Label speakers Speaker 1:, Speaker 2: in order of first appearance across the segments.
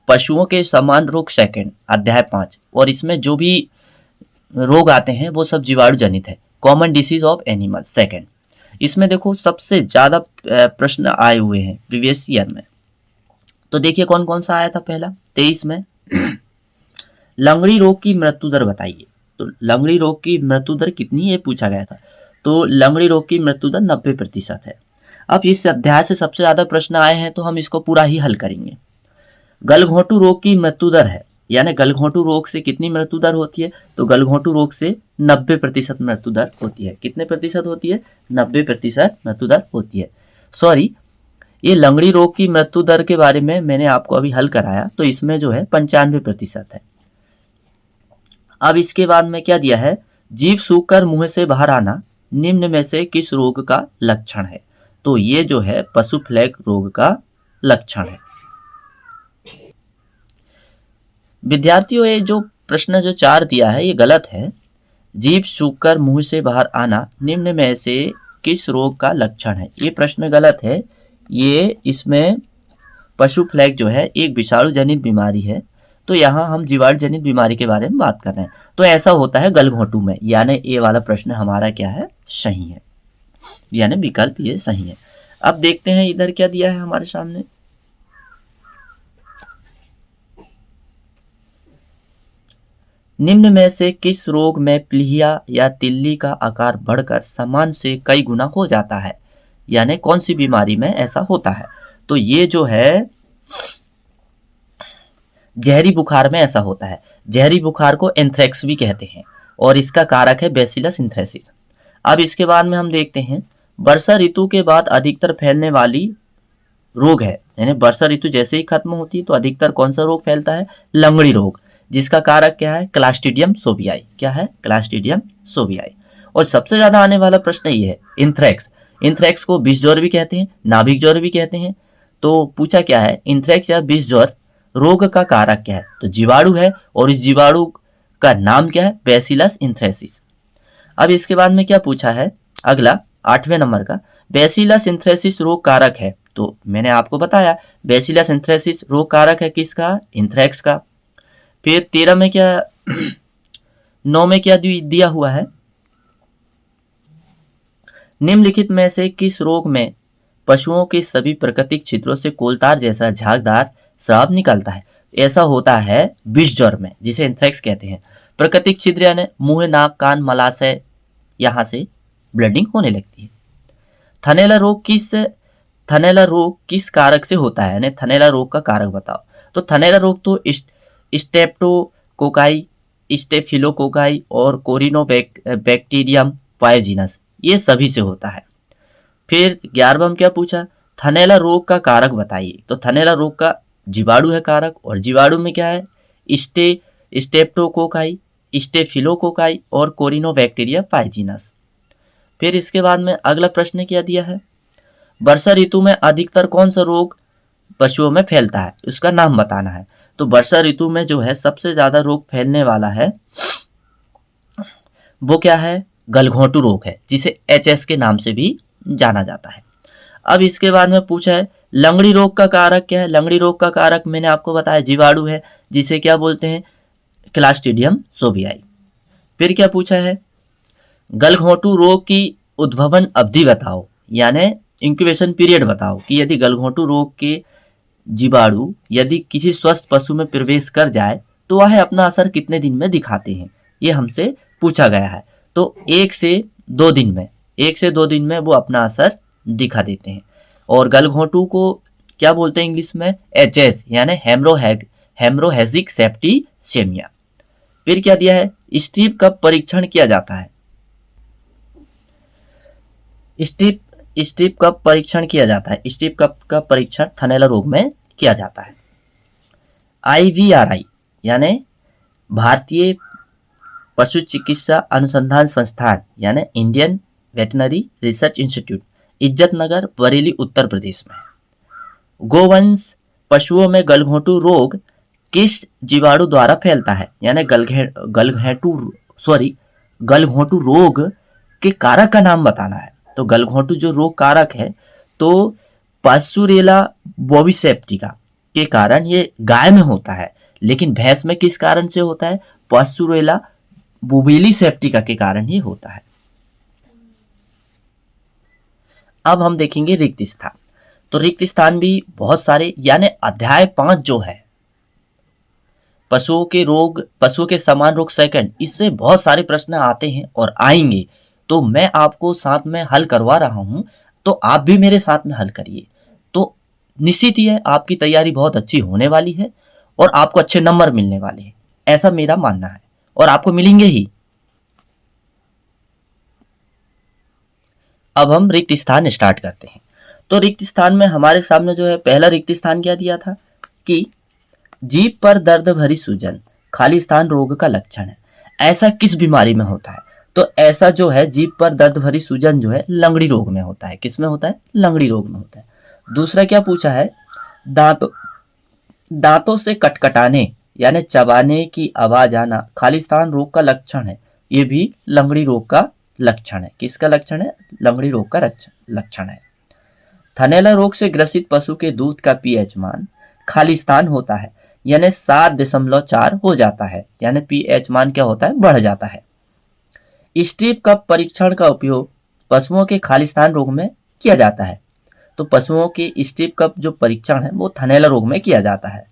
Speaker 1: पशुओं के समान रोग सेकंड, अध्याय 5, और इसमें जो भी रोग आते हैं वो सब जीवाणु जनित है। Common disease of animal second. इसमें देखो सबसे ज्यादा प्रश्न आए हुए हैं प्रीवियस ईयर में। तो देखिए कौन कौन सा आया था। पहला 23 में लंगड़ी रोग की मृत्यु दर बताइए। तो लंगड़ी रोग की मृत्यु दर कितनी, ये पूछा गया था। तो लंगड़ी रोग की मृत्यु दर 90% है। अब इस अध्याय से सबसे ज्यादा प्रश्न आए हैं तो हम इसको पूरा ही हल करेंगे। गलघोंटू रोग की मृत्यु दर है, यानी गलघोंटू रोग से कितनी मृत्यु दर होती है। तो गलघोंटू रोग से 90% मृत्यु दर होती है। कितने प्रतिशत होती है? 90% मृत्यु दर होती है। सॉरी, ये लंगड़ी रोग की मृत्यु दर के बारे में मैंने आपको अभी हल कराया, तो इसमें जो है 95% है। अब इसके बाद में क्या दिया है, जीभ सूखकर मुंह से बाहर आना निम्न में से किस रोग का लक्षण है। तो ये जो है पशु प्लेग रोग का लक्षण है। विद्यार्थियों, ये जो प्रश्न जो 4 दिया है ये गलत है। जीभ सूखकर मुंह से बाहर आना निम्न में से किस रोग का लक्षण है, ये प्रश्न गलत है। ये इसमें पशु प्लेग जो है एक विषाणु जनित बीमारी है, तो यहाँ हम जीवाणु जनित बीमारी के बारे में बात कर रहे हैं। तो ऐसा होता है गलघोंटू में, यानी ये वाला प्रश्न हमारा क्या है, सही है, यानी विकल्प ये सही है। अब देखते हैं इधर क्या दिया है हमारे सामने। निम्न में से किस रोग में प्लीहा या तिल्ली का आकार बढ़कर समान से कई गुना हो जाता है, यानी कौन सी बीमारी में ऐसा होता है। तो ये जो है जहरी बुखार में ऐसा होता है। जहरी बुखार को एंथ्रेक्स भी कहते हैं और इसका कारक है बैसिलस एंथ्रेसिस। अब इसके बाद में हम देखते हैं वर्षा ऋतु के बाद अधिकतर फैलने वाली रोग है, यानी वर्षा ऋतु जैसे ही खत्म होती है तो अधिकतर कौन सा रोग फैलता है, लंगड़ी रोग, जिसका कारक क्या है, क्लास्ट्रीडियम सोबियाई। क्या है, क्लास्ट्रीडियम सोबियाई। और सबसे ज्यादा आने वाला प्रश्न ये है इंथ्रेक्स। इंथ्रेक्स को विष ज्वर भी कहते हैं, नाभिक ज्वर भी कहते हैं। तो पूछा क्या है, इंथ्रेक्स या विष ज्वर रोग का कारक क्या है। तो जीवाणु है और इस जीवाणु का नाम क्या है, बैसिलस एंथ्रेसिस। अब इसके बाद में क्या पूछा है अगला 8वें नंबर का, बैसिलस एंथ्रेसिस रोग कारक है। तो मैंने आपको बताया बैसिलस एंथ्रेसिस रोग कारक है किसका, इंथ्रेक्स का। फिर 13 में क्या 9 में क्या दिया हुआ है, निम्नलिखित में से किस रोग में पशुओं के सभी प्राकृतिक छिद्रों से कोलतार जैसा झागदार स्राव निकलता है। ऐसा होता है विष ज्वर में, जिसे एंथ्रेक्स कहते हैं। प्राकृतिक छिद्र यानी मुंह, नाक, कान, मलाशय, यहाँ से ब्लीडिंग होने लगती है। थनैला रोग किस कारक से होता है, यानी थनैला रोग का कारक बताओ। तो थनैला रोग तो स्टेप्टोकोकाई, स्टेफिलोकोकाई और कोरिनोबैक्टीरियम पायोजिनस, ये सभी से होता है। फिर 11वां क्या पूछा, थनैला रोग का कारक बताइए। तो थनैला रोग का जीवाणु है कारक, और जीवाणु में क्या है, स्टेप्टोकोकाई, स्टेफिलोकोकाई और कोरिनोबैक्टीरिया पायोजिनस। फिर इसके बाद में अगला प्रश्न क्या दिया है, वर्षा ऋतु में अधिकतर कौन सा रोग पशुओं में फैलता है, उसका नाम बताना है। तो वर्षा ऋतु में जो है सबसे ज्यादा रोग फैलने वाला है वो क्या है, गलघोंटू रोग है, जिसे HS के नाम से भी जाना जाता है। अब इसके बाद में पूछा है लंगड़ी रोग का कारक क्या है। लंगड़ी रोग का कारक मैंने आपको बताया जीवाणु है, जिसे क्या बोलते हैं, क्लास्ट्रीडियम सोबियाई। फिर क्या पूछा है, गलघोंटू रोग की उद्भवन अवधि बताओ, यानी इंक्यूबेशन पीरियड बताओ कि यदि गलघोंटू रोग के जीवाणु यदि किसी स्वस्थ पशु में प्रवेश कर जाए तो वह अपना असर कितने दिन में दिखाते हैं, ये हमसे पूछा गया है। तो 1 से 2 दिन में वो अपना असर दिखा देते हैं। और गलघोंटू को क्या बोलते हैं इंग्लिश में, HS, यानी हेमरोहेजिक सेप्टिसेमिया। फिर क्या दिया है, स्ट्रिप का परीक्षण किया जाता है। स्ट्रिप का परीक्षण किया जाता है। स्ट्रिप का परीक्षण थनैला रोग में किया जाता है। IVRI यानी भारतीय पशु चिकित्सा अनुसंधान संस्थान, यानी Indian veterinary research institute, Izzatnagar, Bareilly, Uttar Pradesh में। गोवंश पशुओं में गलघोंटू रोग किस जीवाणु द्वारा फैलता है, यानी गलघोंटू रोग के कारक का नाम बताना है। तो गलघोंटू जो रोग कारक है तो पास्चुरेला बोविसेप्टिका के कारण ये गाय में होता है, लेकिन भैंस में किस कारण से होता है? पास्चुरेला बुवेली सेप्टिका के कारण ही होता है। अब हम देखेंगे रिक्त स्थान। तो रिक्त स्थान भी बहुत सारे, यानी अध्याय 5 जो है पशुओं के समान रोग सेकंड, इससे बहुत सारे प्रश्न आते हैं और आएंगे, तो मैं आपको साथ में हल करवा रहा हूं, तो आप भी मेरे साथ में हल करिए। तो निश्चित ही है आपकी तैयारी बहुत अच्छी होने वाली है और आपको अच्छे नंबर मिलने वाले हैं, ऐसा मेरा मानना है, और आपको मिलेंगे ही। अब हम रिक्त स्थान स्टार्ट करते हैं। तो रिक्त स्थान में हमारे सामने जो है पहला रिक्त स्थान क्या दिया था कि जीभ पर दर्द भरी सूजन खाली स्थान रोग का लक्षण है। ऐसा किस बीमारी में होता है? तो ऐसा जो है जीभ पर दर्द भरी सूजन जो है लंगड़ी रोग में होता है। किस में होता है? लंगड़ी रोग में होता है। दूसरा क्या पूछा है? दांतों से कटकटाने यानी चबाने की आवाज आना खाली स्थान रोग का लक्षण है। ये भी लंगड़ी रोग का लक्षण है। किसका लक्षण है? लंगड़ी रोग का लक्षण है। थनैला रोग से ग्रसित पशु के दूध का पीएच मान खाली स्थान होता है, यानी 7.4 हो जाता है, यानी पीएच मान क्या होता है? बढ़ जाता है। स्ट्रिप कप परीक्षण का उपयोग पशुओं के खाली स्थान रोग में किया जाता है। तो पशुओं के स्ट्रिप कप जो परीक्षण है वो थनैला रोग में किया जाता है।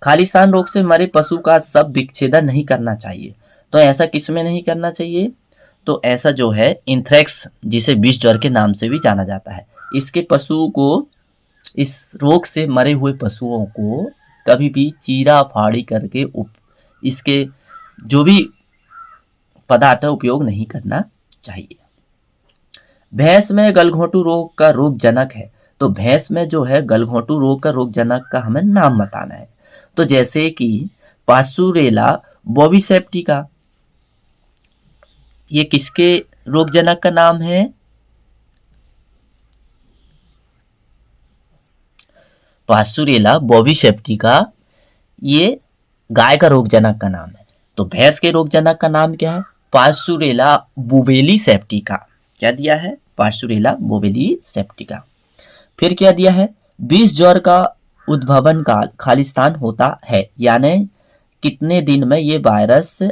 Speaker 1: खाली स्थान रोग से मरे पशु का सब विच्छेदन नहीं करना चाहिए। तो ऐसा किसमें नहीं करना चाहिए? तो ऐसा जो है इंथ्रेक्स, जिसे विष ज्वर के नाम से भी जाना जाता है, इसके पशु को, इस रोग से मरे हुए पशुओं को कभी भी चीरा फाड़ी करके इसके जो भी पदार्थ है उपयोग नहीं करना चाहिए। भैंस में गलघोंटू रोग का रोग जनक है। तो भैंस में जो है गलघोंटू रोग का रोग जनक का हमें नाम बताना है। तो जैसे कि पास्चुरेला बोविसेप्टिका, ये किसके रोग जनक का नाम है? पास्चुरेला बोविसेप्टिका ये गाय का रोग जनक का नाम है। तो भैंस के रोग जनक का नाम क्या है? पास्चुरेला बुवेली सेप्टिका। क्या दिया है? पास्चुरेला बुवेली सेप्टिका। फिर क्या दिया है? विष ज्वर का उद्भवन काल खाली स्थान होता है, यानी कितने दिन में ये वायरस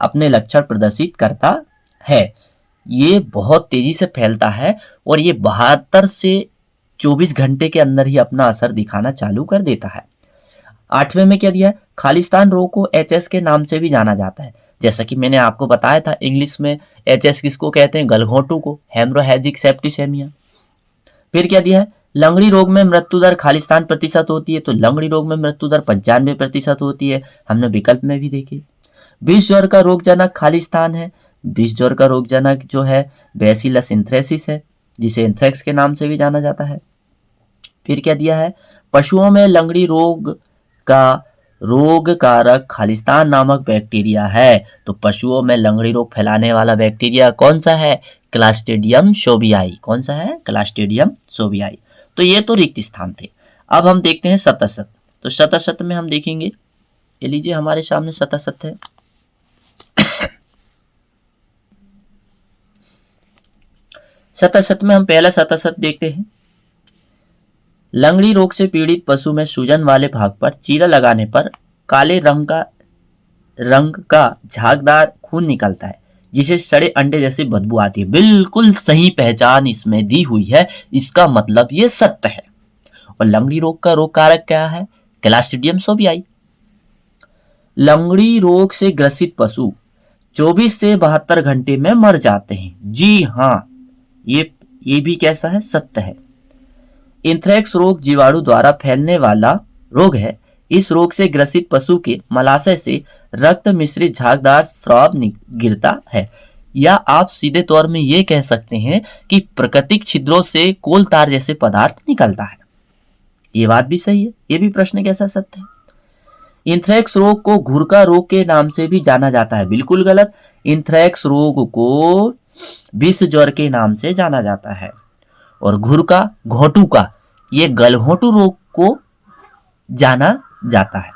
Speaker 1: अपने लक्षण प्रदर्शित करता है। ये बहुत तेजी से फैलता है और ये 72 से 24 घंटे के अंदर ही अपना असर दिखाना चालू कर देता है। 8वें में क्या दिया है? खालिस्तान रोग को एचएस के नाम से भी जाना जाता है। जैसा कि मैंने आपको बताया था, इंग्लिश में एचएस किसको कहते हैं? गलघोंटू को, हेमोरेजिक सेप्टिसेमिया। फिर क्या दिया है? लंगड़ी रोग में मृत्यु दर खालिस्तान प्रतिशत होती है। तो लंगड़ी रोग में मृत्यु दर 95% होती है, हमने विकल्प में भी देखे। विष ज्वर का रोगजनक खालिस्तान है। विष ज्वर का रोगजनक जो है बैसिलस एंथ्रेसिस है, जिसे एंथ्रेक्स के नाम से भी जाना जाता है। फिर क्या दिया है? पशुओं में लंगड़ी रोग का रोग कारक खालिस्तान नामक बैक्टीरिया है। तो पशुओं में लंगड़ी रोग फैलाने वाला बैक्टीरिया कौन सा है? क्लास्ट्रीडियम शोबियाई। कौन सा है? क्लास्ट्रीडियम शोबियाई। तो ये तो रिक्त स्थान थे। अब हम देखते हैं शतशत। तो शतशत में हम देखेंगे, ये लीजिए हमारे सामने शतशत है। शतशत में हम पहला शतशत देखते हैं। लंगड़ी रोग से पीड़ित पशु में सूजन वाले भाग पर चीरा लगाने पर काले रंग का झागदार खून निकलता है, जिसे सड़े अंडे जैसी बदबू आती है। बिल्कुल सही पहचान इसमें दी हुई है, इसका मतलब ये सत्य है। और लंगड़ी रोग का रोग कारक क्या है? क्लास्ट्रीडियम शोबियाई। लंगड़ी रोग से ग्रसित पशु 24 से 72 घंटे में मर जाते हैं। जी हाँ, ये भी कैसा है? सत्य है। एंथ्रेक्स रोग जीवाणु द्वारा फैलने वाला रोग है। इस रोग से ग्रसित पशु के मलाशय से रक्त मिश्रित झागदार स्राव गिरता है, या आप सीधे तौर में ये कह सकते हैं कि प्राकृतिक छिद्रों से कोल तार जैसे पदार्थ निकलता है। ये बात भी सही है, ये भी प्रश्न कैसा सत्य है। एंथ्रेक्स रोग को घुरका रोग के नाम से भी जाना जाता है। बिल्कुल गलत। एंथ्रेक्स रोग को विष ज्वर के नाम से जाना जाता है। और घुरका घोंटू का, ये गलघोंटू रोग को जाना जाता है।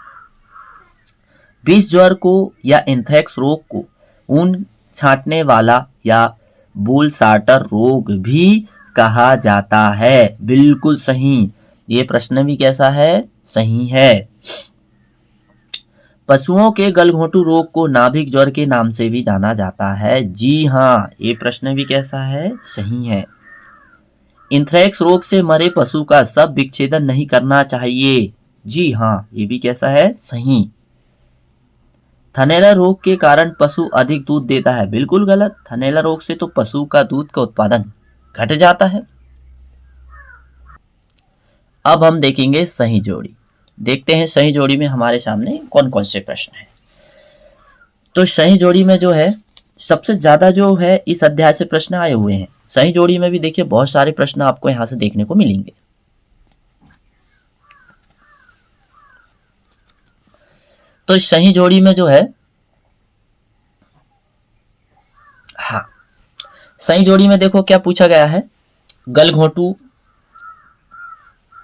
Speaker 1: विष ज्वर को या एंथ्रेक्स रोग को ऊन छांटने वाला या बुल साटर रोग भी कहा जाता है। बिल्कुल सही, ये प्रश्न भी कैसा है? सही है। पशुओं के गलघोंटू रोग को नाभिक ज्वर के नाम से भी जाना जाता है। जी हाँ, ये प्रश्न भी कैसा है? सही है। इंथ्रेक्स रोग से मरे पशु का शव विच्छेदन नहीं करना चाहिए। जी हाँ, ये भी कैसा है? सही। थनैला रोग के कारण पशु अधिक दूध देता है। बिल्कुल गलत। थनैला रोग से तो पशु का दूध का उत्पादन घट जाता है। अब हम देखेंगे सही जोड़ी। देखते हैं सही जोड़ी में हमारे सामने कौन कौन से प्रश्न हैं। तो सही जोड़ी में जो है सबसे ज्यादा जो है इस अध्याय से प्रश्न आए हुए हैं। सही जोड़ी में भी देखिए बहुत सारे प्रश्न आपको यहां से देखने को मिलेंगे। तो सही जोड़ी में जो है, हाँ, सही जोड़ी में देखो क्या पूछा गया है। गलघोंटू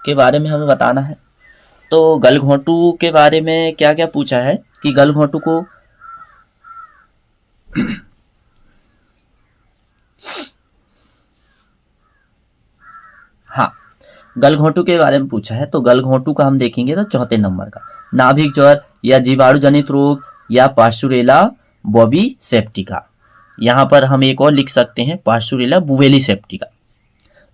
Speaker 1: के बारे में हमें बताना है। तो गलघोंटू के बारे में क्या क्या पूछा है कि गलघोंटू को हाँ, गलघोंटू के बारे में पूछा है। तो गलघोंटू का हम देखेंगे तो चौथे नंबर का नाभिक ज्वर या जीवाणु जनित रोग या पार्शुरेला बॉबी सेप्टिका। यहाँ पर हम एक और लिख सकते हैं पार्शुरेला बुवेली सेप्टिका।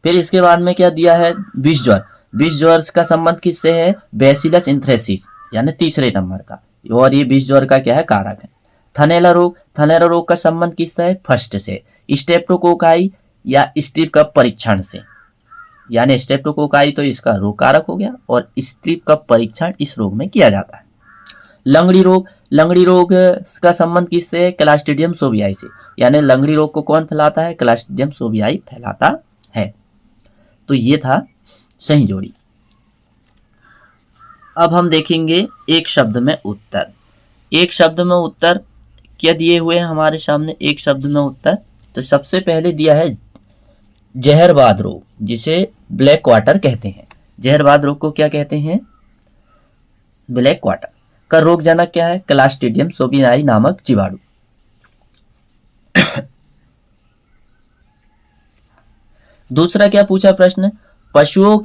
Speaker 1: फिर इसके बाद में क्या दिया है? विष ज्वर। विष ज्वर का संबंध किससे है? बैसिलस इंथ्रेसिस यानी तीसरे नंबर का, और ये विष ज्वर का क्या है? कारक है। थनैला रोग। थनैला रोग का संबंध किससे है? फर्स्ट से। स्ट्रेप्टोकोकाई या स्ट्रिप कप परीक्षण से, यानी स्ट्रेप्टोकोकाई तो इसका रोग कारक हो गया और स्ट्रिप कप परीक्षण इस रोग में किया जाता है। लंगड़ी रोग। लंगड़ी रोग का संबंध किससे है? क्लास्ट्रीडियम सोबियाई से, यानी लंगड़ी रोग को कौन फैलाता है? क्लास्ट्रीडियम सोबियाई फैलाता है। तो ये था सही जोड़ी। अब हम देखेंगे एक शब्द में उत्तर। एक शब्द में उत्तर क्या दिए हुए हैं हमारे सामने? एक शब्द में उत्तर तो सबसे पहले दिया है जहरवाद रोग, जिसे ब्लैक क्वार्टर कहते हैं। जहरवाद रोग को क्या कहते हैं? ब्लैक क्वार्टर का रोग जनक क्या है? क्लास्ट्रीडियम सोबियाई नामक जीवाणु। दूसरा क्या पूछा प्रश्न? पशु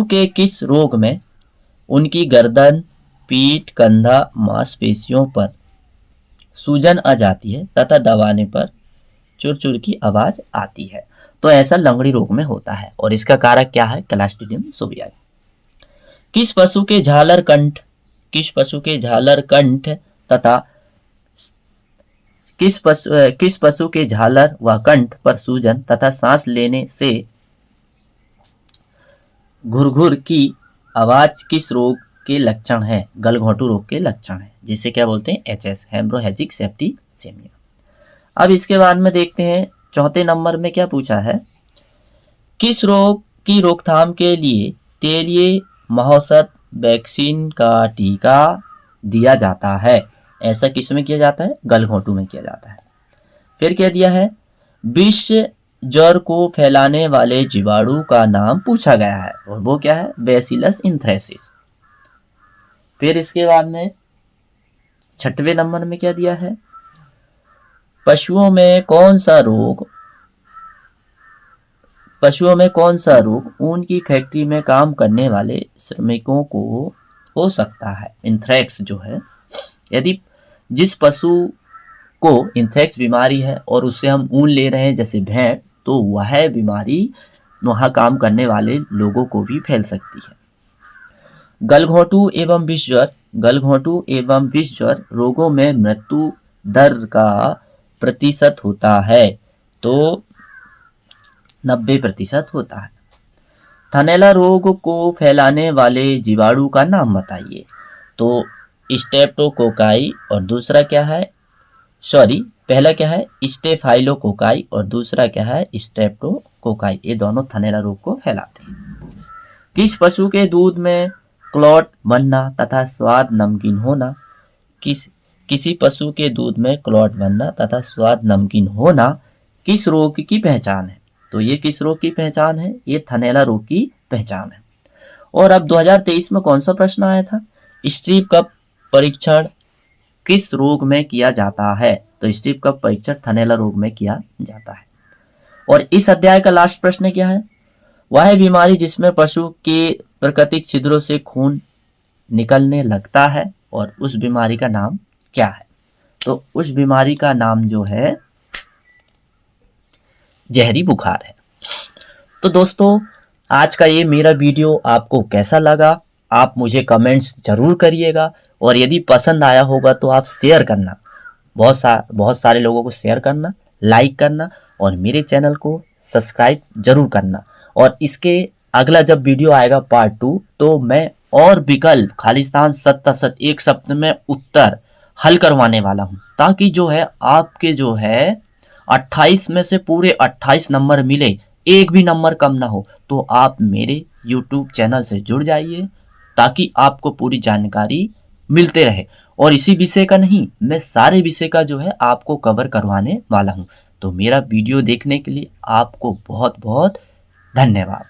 Speaker 1: के किस रोग में उनकी गर्दन, पीठ, कंधा मांसपेशियों पर सूजन आ जाती है तथा दबाने पर चुर-चुर की आवाज आती है? तो ऐसा लंगड़ी रोग में होता है और इसका कारक क्या है? क्लास्ट्रीडियम सोबियाई। किस पशु के झालर कंठ तथा किस पशु के झालर व कंठ पर सूजन तथा सांस लेने से घुरघुर की आवाज किस रोग के लक्षण है? गलघोंटू रोग के लक्षण है, जिसे क्या बोलते हैं? HS, haemorrhagic septicaemia. अब इसके बाद में देखते हैं चौथे नंबर में क्या पूछा है। किस रोग की रोकथाम के लिए तेलीय महोत्सव वैक्सीन का टीका दिया जाता है? ऐसा किस में किया जाता है? गलघोंटू में किया जाता है। फिर क्या दिया है? विष ज्वर को फैलाने वाले जीवाणु का नाम पूछा गया है और वो क्या है? बैसिलस इंथ्रेसिस। फिर इसके बाद में छठवें नंबर में क्या दिया है? पशुओं में कौन सा रोग ऊन की फैक्ट्री में काम करने वाले श्रमिकों को हो सकता है? इंथ्रेक्स जो है, यदि जिस पशु को इंथ्रेक्स बीमारी है और उससे हम ऊन ले रहे हैं जैसे भेड़, तो वह बीमारी वहां काम करने वाले लोगों को भी फैल सकती है। गलघोंटू एवं विष ज्वर रोगों में मृत्यु दर का प्रतिशत होता है? तो 90% होता है। थनैला रोग को फैलाने वाले जीवाणु का नाम बताइए? तो स्ट्रेप्टोकोकाई और दूसरा क्या है? पहला क्या है? स्टेफाइलोकोकाई और दूसरा क्या है? स्ट्रेप्टोकोकाई। ये दोनों थनैला रोग को फैलाते हैं। किस पशु के दूध में क्लॉट बनना तथा स्वाद नमकीन होना किसी पशु के दूध में क्लॉट बनना तथा स्वाद नमकीन होना किस रोग की पहचान है? तो ये किस रोग की पहचान है? ये थनैला रोग की पहचान है। और अब 2023 में कौन सा प्रश्न आया था? स्ट्रिप कप परीक्षण किस रोग में किया जाता है? तो स्ट्रिप कप परीक्षण थनैला रोग में किया जाता है। और इस अध्याय का लास्ट प्रश्न क्या है? वह बीमारी जिसमें पशु के प्राकृतिक छिद्रों से खून निकलने लगता है, और उस बीमारी का नाम क्या है? तो उस बीमारी का नाम जो है जहरी बुखार है। तो दोस्तों, आज का ये मेरा वीडियो आपको कैसा लगा, आप मुझे कमेंट्स जरूर करिएगा, और यदि पसंद आया होगा तो आप शेयर करना, बहुत सारे लोगों को शेयर करना, लाइक करना, और मेरे चैनल को सब्सक्राइब जरूर करना। और इसके अगला जब वीडियो आएगा पार्ट 2, तो मैं और विकल्प खालिस्तान सत्ता सत एक शब्द में उत्तर हल करवाने वाला हूं, ताकि जो है आपके जो है 28 में से पूरे 28 नंबर मिले, एक भी नंबर कम ना हो। तो आप मेरे YouTube चैनल से जुड़ जाइए, ताकि आपको पूरी जानकारी मिलते रहे। और इसी विषय का नहीं, मैं सारे विषय का जो है आपको कवर करवाने वाला हूं। तो मेरा वीडियो देखने के लिए आपको बहुत बहुत धन्यवाद।